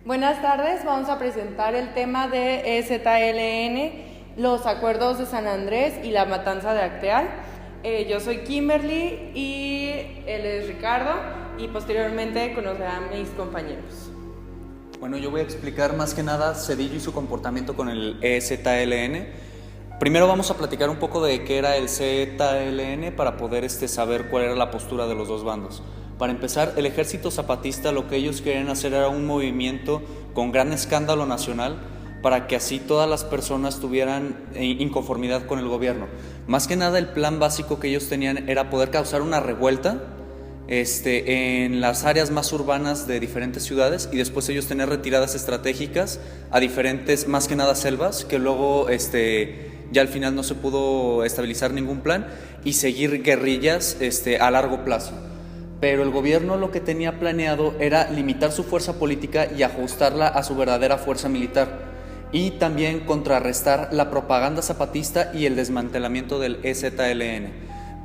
Buenas tardes, vamos a presentar el tema de EZLN, los acuerdos de San Andrés y la matanza de Acteal. Yo soy Kimberly y él es Ricardo, y posteriormente conocerán a mis compañeros. Bueno, yo voy a explicar más que nada Zedillo y su comportamiento con el EZLN. Primero vamos a platicar un poco de qué era el ZLN para poder saber cuál era la postura de los dos bandos. Para empezar, el Ejército Zapatista lo que ellos querían hacer era un movimiento con gran escándalo nacional para que así todas las personas tuvieran inconformidad con el gobierno. Más que nada el plan básico que ellos tenían era poder causar una revuelta en las áreas más urbanas de diferentes ciudades y después ellos tener retiradas estratégicas a diferentes, más que nada selvas, que luego ya al final no se pudo estabilizar ningún plan y seguir guerrillas a largo plazo. Pero el gobierno lo que tenía planeado era limitar su fuerza política y ajustarla a su verdadera fuerza militar, y también contrarrestar la propaganda zapatista y el desmantelamiento del EZLN.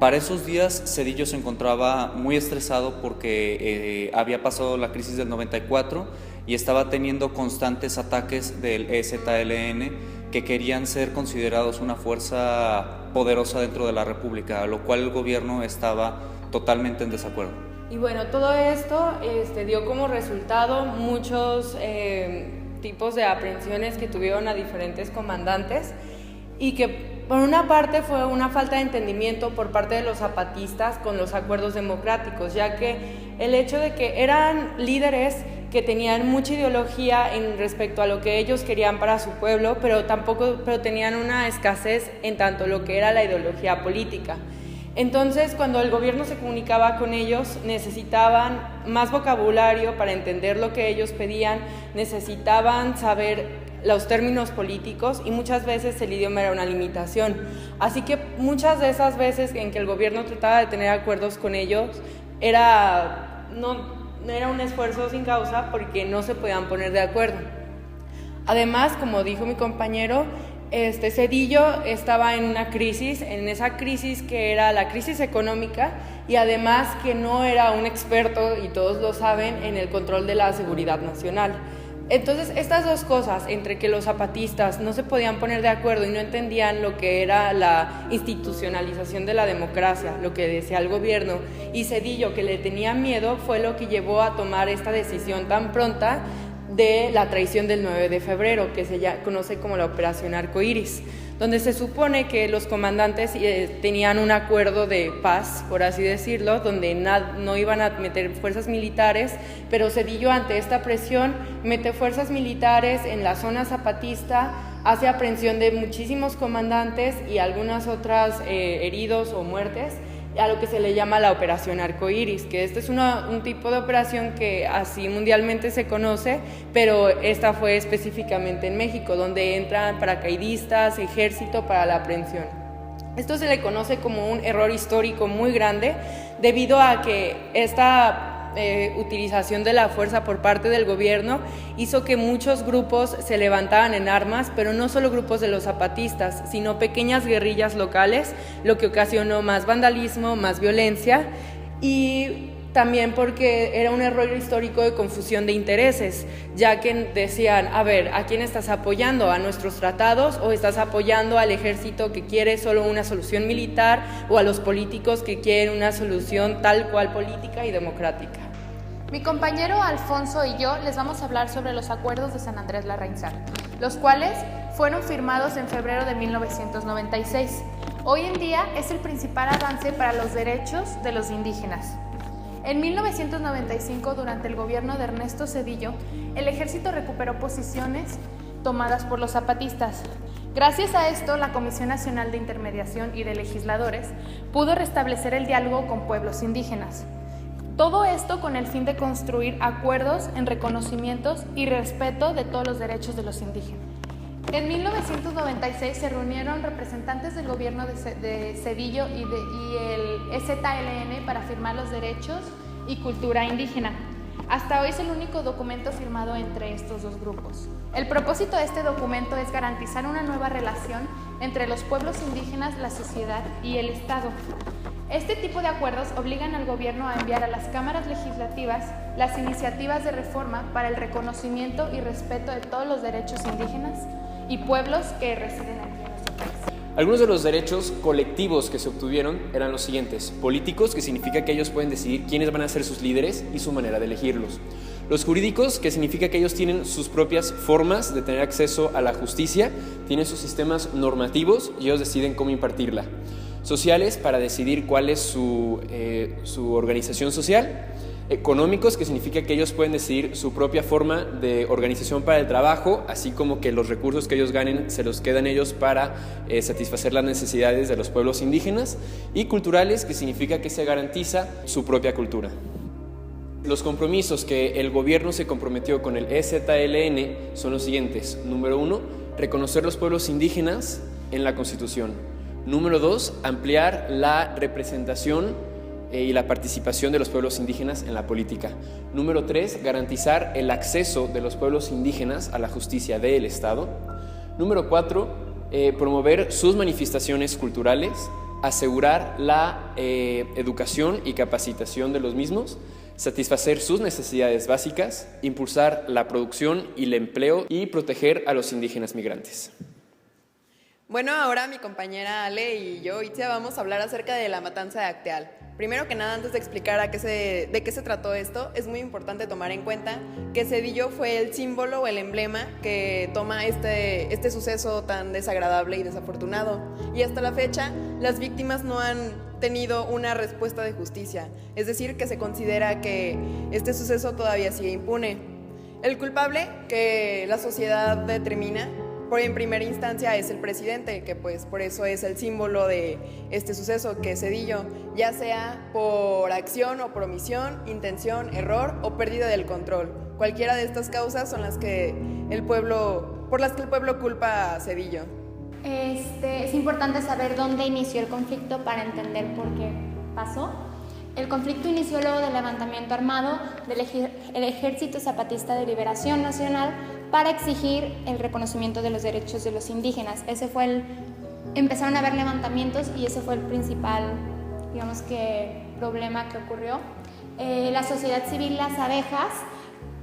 Para esos días Zedillo se encontraba muy estresado porque había pasado la crisis del 94 y estaba teniendo constantes ataques del EZLN que querían ser considerados una fuerza poderosa dentro de la República, a lo cual el gobierno estaba totalmente en desacuerdo. Y bueno, todo esto dio como resultado muchos tipos de aprehensiones que tuvieron a diferentes comandantes, y que por una parte fue una falta de entendimiento por parte de los zapatistas con los acuerdos democráticos, ya que el hecho de que eran líderes que tenían mucha ideología en respecto a lo que ellos querían para su pueblo, pero tenían una escasez en tanto lo que era la ideología política. Entonces, cuando el gobierno se comunicaba con ellos, necesitaban más vocabulario para entender lo que ellos pedían, necesitaban saber los términos políticos, y muchas veces el idioma era una limitación. Así que muchas de esas veces en que el gobierno trataba de tener acuerdos con ellos, era un esfuerzo sin causa porque no se podían poner de acuerdo. Además, como dijo mi compañero, Zedillo estaba en una crisis, en esa crisis que era la crisis económica, y además que no era un experto, y todos lo saben, en el control de la seguridad nacional. Entonces, estas dos cosas, entre que los zapatistas no se podían poner de acuerdo y no entendían lo que era la institucionalización de la democracia, lo que decía el gobierno, y Zedillo, que le tenía miedo, fue lo que llevó a tomar esta decisión tan pronta de la traición del 9 de febrero, que se conoce como la Operación Arcoíris, donde se supone que los comandantes tenían un acuerdo de paz, por así decirlo, donde no iban a meter fuerzas militares, pero Zedillo, ante esta presión, mete fuerzas militares en la zona zapatista, hace aprehensión de muchísimos comandantes y algunas otras heridos o muertes, a lo que se le llama la Operación Arcoíris, que este es un tipo de operación que así mundialmente se conoce, pero esta fue específicamente en México, donde entran paracaidistas, ejército para la aprehensión. Esto se le conoce como un error histórico muy grande, debido a que esta utilización de la fuerza por parte del gobierno hizo que muchos grupos se levantaran en armas, pero no solo grupos de los zapatistas, sino pequeñas guerrillas locales, lo que ocasionó más vandalismo, más violencia, y también porque era un error histórico de confusión de intereses, ya que decían, a ver, ¿a quién estás apoyando? ¿A nuestros tratados? ¿O estás apoyando al ejército que quiere solo una solución militar? ¿O a los políticos que quieren una solución tal cual política y democrática? Mi compañero Alfonso y yo les vamos a hablar sobre los acuerdos de San Andrés Larrainzar, los cuales fueron firmados en febrero de 1996. Hoy en día es el principal avance para los derechos de los indígenas. En 1995, durante el gobierno de Ernesto Zedillo, el ejército recuperó posiciones tomadas por los zapatistas. Gracias a esto, la Comisión Nacional de Intermediación y de Legisladores pudo restablecer el diálogo con pueblos indígenas. Todo esto con el fin de construir acuerdos en reconocimientos y respeto de todos los derechos de los indígenas. En 1996 se reunieron representantes del gobierno de Zedillo y el EZLN para firmar los derechos y cultura indígena. Hasta hoy es el único documento firmado entre estos dos grupos. El propósito de este documento es garantizar una nueva relación entre los pueblos indígenas, la sociedad y el Estado. Este tipo de acuerdos obligan al gobierno a enviar a las cámaras legislativas las iniciativas de reforma para el reconocimiento y respeto de todos los derechos indígenas y pueblos que residen aquí en nuestro país. Algunos de los derechos colectivos que se obtuvieron eran los siguientes: políticos, que significa que ellos pueden decidir quiénes van a ser sus líderes y su manera de elegirlos; los jurídicos, que significa que ellos tienen sus propias formas de tener acceso a la justicia, tienen sus sistemas normativos y ellos deciden cómo impartirla; sociales, para decidir cuál es su organización social; económicos, que significa que ellos pueden decidir su propia forma de organización para el trabajo, así como que los recursos que ellos ganen se los quedan ellos para satisfacer las necesidades de los pueblos indígenas; y culturales, que significa que se garantiza su propia cultura. Los compromisos que el gobierno se comprometió con el EZLN son los siguientes. Número 1, reconocer los pueblos indígenas en la Constitución. Número 2, ampliar la representación y la participación de los pueblos indígenas en la política. Número 3, garantizar el acceso de los pueblos indígenas a la justicia del Estado. Número 4, promover sus manifestaciones culturales, asegurar la educación y capacitación de los mismos, satisfacer sus necesidades básicas, impulsar la producción y el empleo y proteger a los indígenas migrantes. Bueno, ahora mi compañera Ale y yo, Itzia, vamos a hablar acerca de la matanza de Acteal. Primero que nada, antes de explicar de qué se trató esto, es muy importante tomar en cuenta que Zedillo fue el símbolo o el emblema que toma este suceso tan desagradable y desafortunado. Y hasta la fecha, las víctimas no han tenido una respuesta de justicia, es decir, que se considera que este suceso todavía sigue impune. El culpable que la sociedad determina en primera instancia es el presidente, que pues por eso es el símbolo de este suceso, que es Zedillo, ya sea por acción o por omisión, intención, error o pérdida del control. Cualquiera de estas causas son por las que el pueblo culpa a Zedillo. Es importante saber dónde inició el conflicto para entender por qué pasó. El conflicto inició luego del levantamiento armado del Ejército Zapatista de Liberación Nacional para exigir el reconocimiento de los derechos de los indígenas. Empezaron a haber levantamientos y ese fue el principal, problema que ocurrió. La sociedad civil, las abejas,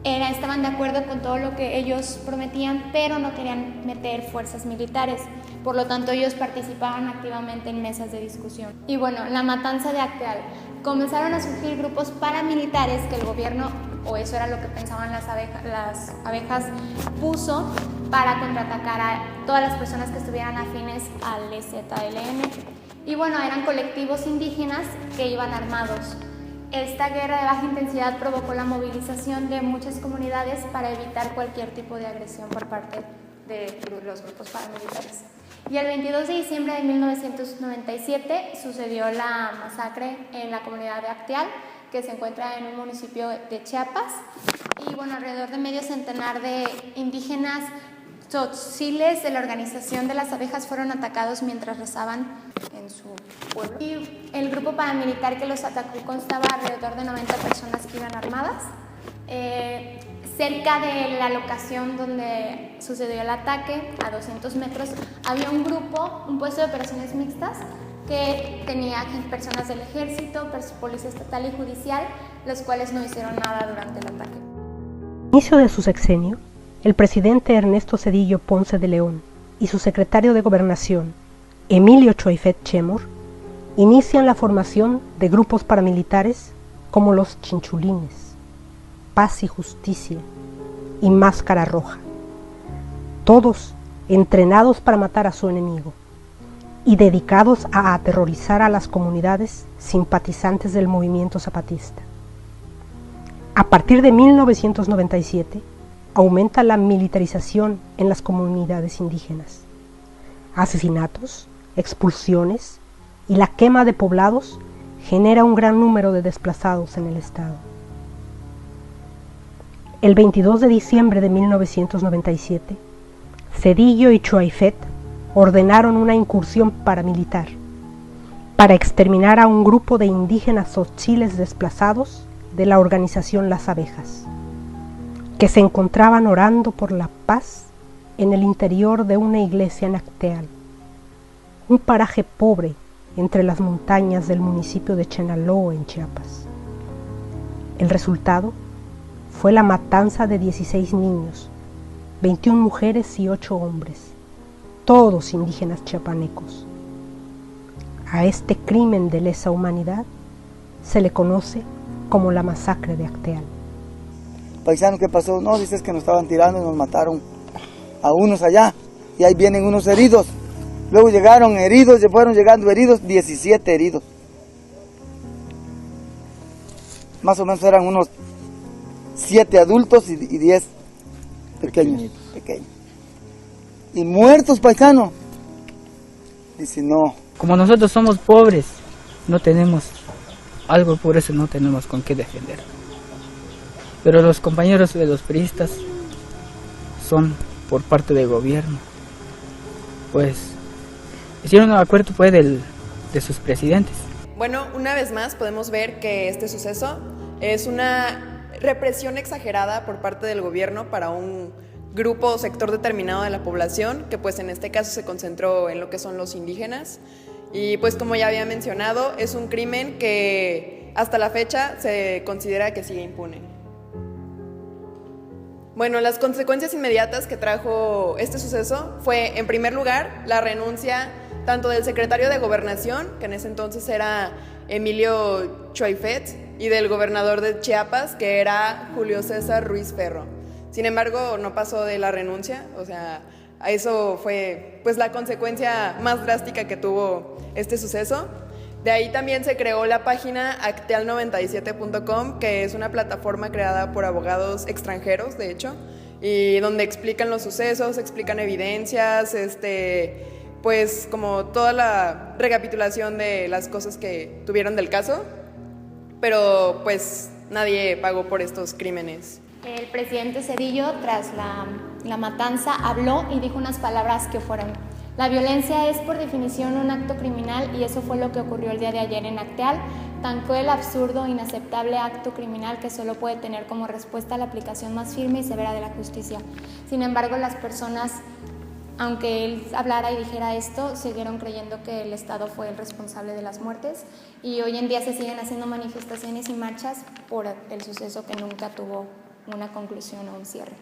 estaban de acuerdo con todo lo que ellos prometían, pero no querían meter fuerzas militares. Por lo tanto, ellos participaban activamente en mesas de discusión. Y bueno, la matanza de Acteal. Comenzaron a surgir grupos paramilitares que el gobierno, o eso era lo que pensaban las abejas, puso para contraatacar a todas las personas que estuvieran afines al EZLN. Y bueno, eran colectivos indígenas que iban armados. Esta guerra de baja intensidad provocó la movilización de muchas comunidades para evitar cualquier tipo de agresión por parte de los grupos paramilitares. Y el 22 de diciembre de 1997 sucedió la masacre en la comunidad de Acteal, que se encuentra en un municipio de Chiapas. Y bueno, alrededor de medio centenar de indígenas tzotziles de la organización de las abejas fueron atacados mientras rezaban en su pueblo. Y el grupo paramilitar que los atacó constaba alrededor de 90 personas que iban armadas. Cerca de la locación donde sucedió el ataque, a 200 metros, había un puesto de operaciones mixtas que tenía personas del ejército, policía estatal y judicial, los cuales no hicieron nada durante el ataque. Al inicio de su sexenio, el presidente Ernesto Zedillo Ponce de León y su secretario de Gobernación, Emilio Choifet Chemor, inician la formación de grupos paramilitares como los Chinchulines, Paz y Justicia y Máscara Roja, todos entrenados para matar a su enemigo y dedicados a aterrorizar a las comunidades simpatizantes del movimiento zapatista. A partir de 1997, aumenta la militarización en las comunidades indígenas. Asesinatos, expulsiones y la quema de poblados genera un gran número de desplazados en el estado. El 22 de diciembre de 1997, Zedillo y Choifet ordenaron una incursión paramilitar para exterminar a un grupo de indígenas tzotziles desplazados de la organización Las Abejas, que se encontraban orando por la paz en el interior de una iglesia en Acteal, un paraje pobre entre las montañas del municipio de Chenaló, en Chiapas. El resultado fue la matanza de 16 niños, 21 mujeres y 8 hombres, todos indígenas chiapanecos. A este crimen de lesa humanidad se le conoce como la masacre de Acteal. Paisano, ¿qué pasó? No, dices que nos estaban tirando y nos mataron a unos allá, y ahí vienen unos heridos. Luego llegaron heridos, se fueron llegando heridos, 17 heridos. Más o menos eran unos 7 adultos y 10 pequeños. Y muertos, paisano. Dice, no. Como nosotros somos pobres, no tenemos algo, por eso no tenemos con qué defender. Pero los compañeros de los priistas son por parte del gobierno. Pues hicieron un acuerdo de sus presidentes. Bueno, una vez más podemos ver que este suceso es una represión exagerada por parte del gobierno para un grupo o sector determinado de la población, que pues en este caso se concentró en lo que son los indígenas. Y pues como ya había mencionado, es un crimen que hasta la fecha se considera que sigue impune. Bueno, las consecuencias inmediatas que trajo este suceso fue, en primer lugar, la renuncia tanto del secretario de Gobernación, que en ese entonces era Emilio Choifet, y del gobernador de Chiapas, que era Julio César Ruiz Ferro. Sin embargo, no pasó de la renuncia, o sea, eso fue pues la consecuencia más drástica que tuvo este suceso. De ahí también se creó la página acteal97.com, que es una plataforma creada por abogados extranjeros, de hecho, y donde explican los sucesos, explican evidencias, pues como toda la recapitulación de las cosas que tuvieron del caso, pero pues nadie pagó por estos crímenes. El presidente Zedillo, tras la matanza, habló y dijo unas palabras que fueron: la violencia es por definición un acto criminal, y eso fue lo que ocurrió el día de ayer en Acteal, tan cruel, absurdo, inaceptable acto criminal que solo puede tener como respuesta la aplicación más firme y severa de la justicia. Sin embargo, las personas, aunque él hablara y dijera esto, siguieron creyendo que el Estado fue el responsable de las muertes, y hoy en día se siguen haciendo manifestaciones y marchas por el suceso que nunca tuvo una conclusión o un cierre.